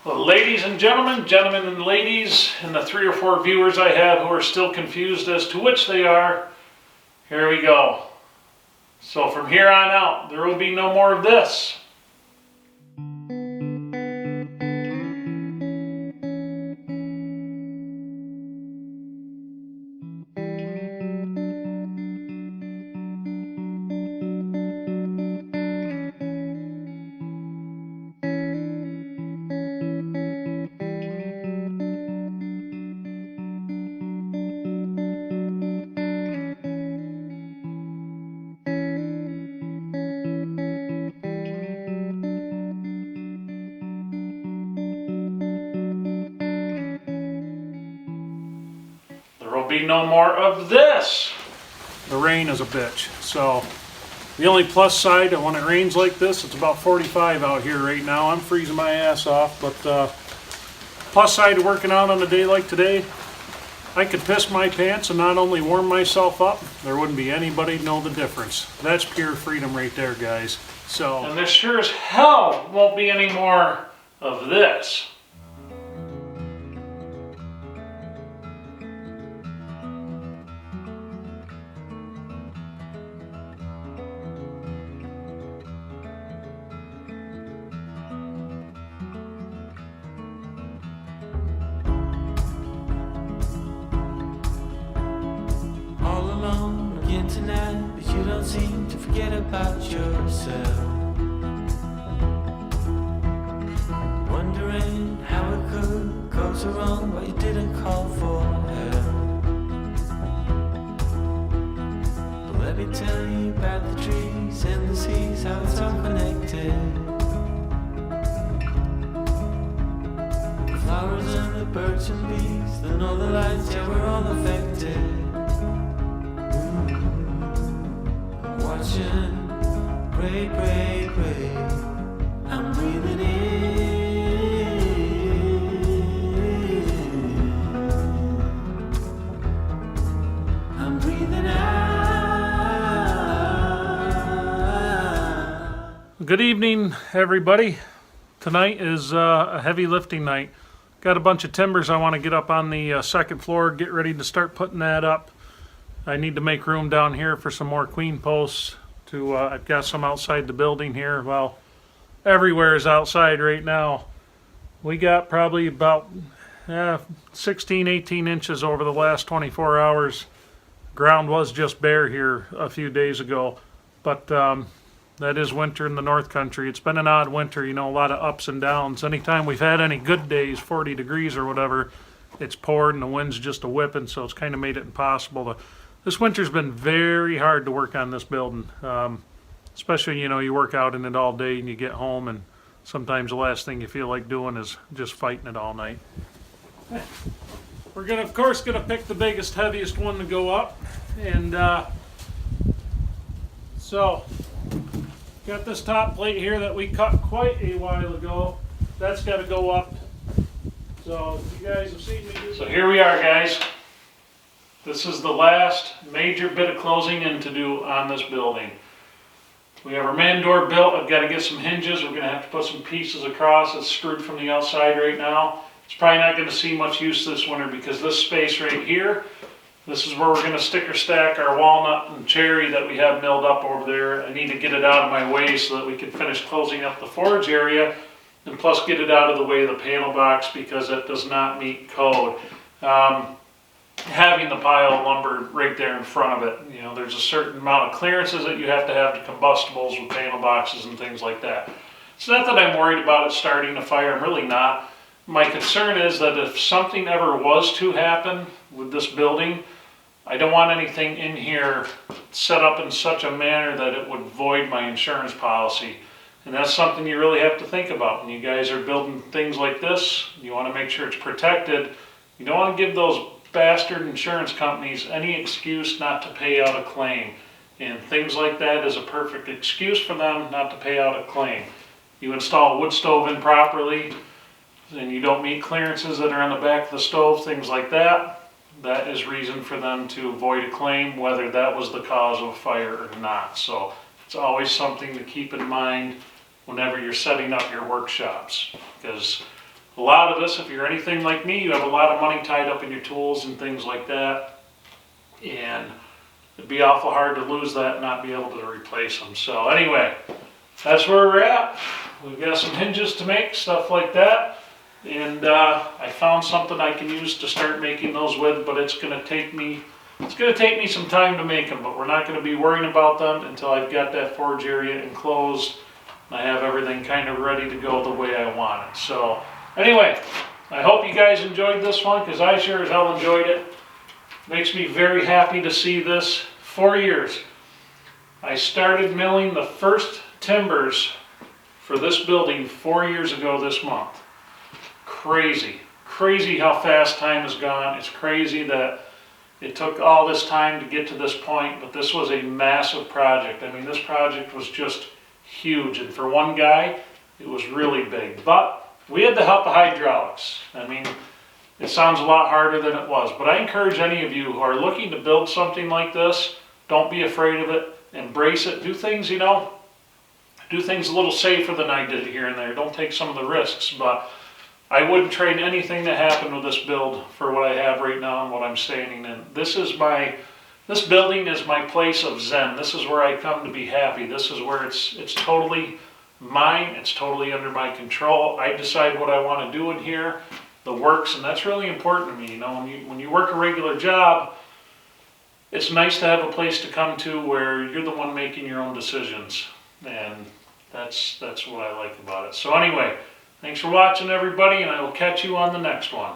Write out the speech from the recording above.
Well, ladies and gentlemen and ladies, and the 3 or 4 viewers I have who are still confused as to which they are, here we go. So from here on out, there will be no more of this. There will be no more of this. The rain is a bitch. So the only plus side when it rains like this, it's about 45 out here right now. I'm freezing my ass off, but plus side of working out on a day like today, I could piss my pants and not only warm myself up, there wouldn't be anybody to know the difference. That's pure freedom right there, guys. So, and there sure as hell won't be any more of this. Tonight, but you don't seem to forget about yourself. Wondering how it could go so wrong, but you didn't call for help. But let me tell you about the trees and the seas, how it's all connected. The flowers and the birds and bees, the northern lights, yeah, we're all affected. Watching, pray, pray, pray. I'm breathing in. I'm breathing out. Good evening, everybody. Tonight is a heavy lifting night. Got a bunch of timbers I want to get up on the second floor, get ready to start putting that up. I need to make room down here for some more queen posts. I've got some outside the building here. Well, everywhere is outside right now. We got probably about 16, 18 inches over the last 24 hours. Ground was just bare here a few days ago, but that is winter in the North Country. It's been an odd winter, you know, a lot of ups and downs. Anytime we've had any good days, 40 degrees or whatever, it's poured and the wind's just a whipping, so it's kind of made it impossible to. This winter's been very hard to work on this building, especially, you know, you work out in it all day and you get home and sometimes the last thing you feel like doing is just fighting it all night. We're gonna, of course, pick the biggest, heaviest one to go up, and so got this top plate here that we cut quite a while ago. That's got to go up. So you guys have seen me do. So here we are, guys. This is the last major bit of closing in to do on this building. We have our man door built. I've got to get some hinges. We're going to have to put some pieces across. It's screwed from the outside right now. It's probably not going to see much use this winter because this space right here This is where we're going to sticker stack our walnut and cherry that we have milled up over there. I need to get it out of my way so that we can finish closing up the forage area, and plus get it out of the way of the panel box because it does not meet code. Having the pile of lumber right there in front of it, you know, there's a certain amount of clearances that you have to combustibles with panel boxes and things like that. It's not that I'm worried about it starting a fire, I'm really not. My concern is that if something ever was to happen with this building, I don't want anything in here set up in such a manner that it would void my insurance policy. And that's something you really have to think about. When you guys are building things like this, you want to make sure it's protected. You don't want to give those bastard insurance companies any excuse not to pay out a claim. And things like that is a perfect excuse for them not to pay out a claim. You install a wood stove improperly, and you don't meet clearances that are on the back of the stove, things like that, that is reason for them to void a claim, whether that was the cause of a fire or not. So it's always something to keep in mind whenever you're setting up your workshops. Because a lot of us, if you're anything like me, you have a lot of money tied up in your tools and things like that. And it'd be awful hard to lose that and not be able to replace them. So anyway, that's where we're at. We've got some hinges to make, stuff like that. And I found something I can use to start making those with, but it's going to take me some time to make them, but we're not going to be worrying about them until I've got that forage area enclosed and I have everything kind of ready to go the way I want it. So anyway, I hope you guys enjoyed this one, because I sure as hell enjoyed it. Makes me very happy to see this. 4 years. I started milling the first timbers for this building 4 years ago this month. Crazy how fast time has gone. It's crazy that it took all this time to get to this point, but this was a massive project. I mean, this project was just huge, and for one guy, it was really big. But we had the help of hydraulics. I mean, it sounds a lot harder than it was, but I encourage any of you who are looking to build something like this, don't be afraid of it, embrace it, do things, you know, do things a little safer than I did here and there. Don't take some of the risks, but I wouldn't trade anything that happened with this build for what I have right now and what I'm standing in. This building is my place of zen. This is where I come to be happy. This is where it's totally mine. It's totally under my control. I decide what I want to do in here, the works, and that's really important to me. You know, when you work a regular job, it's nice to have a place to come to where you're the one making your own decisions, and that's what I like about it. So anyway, thanks for watching, everybody, and I will catch you on the next one.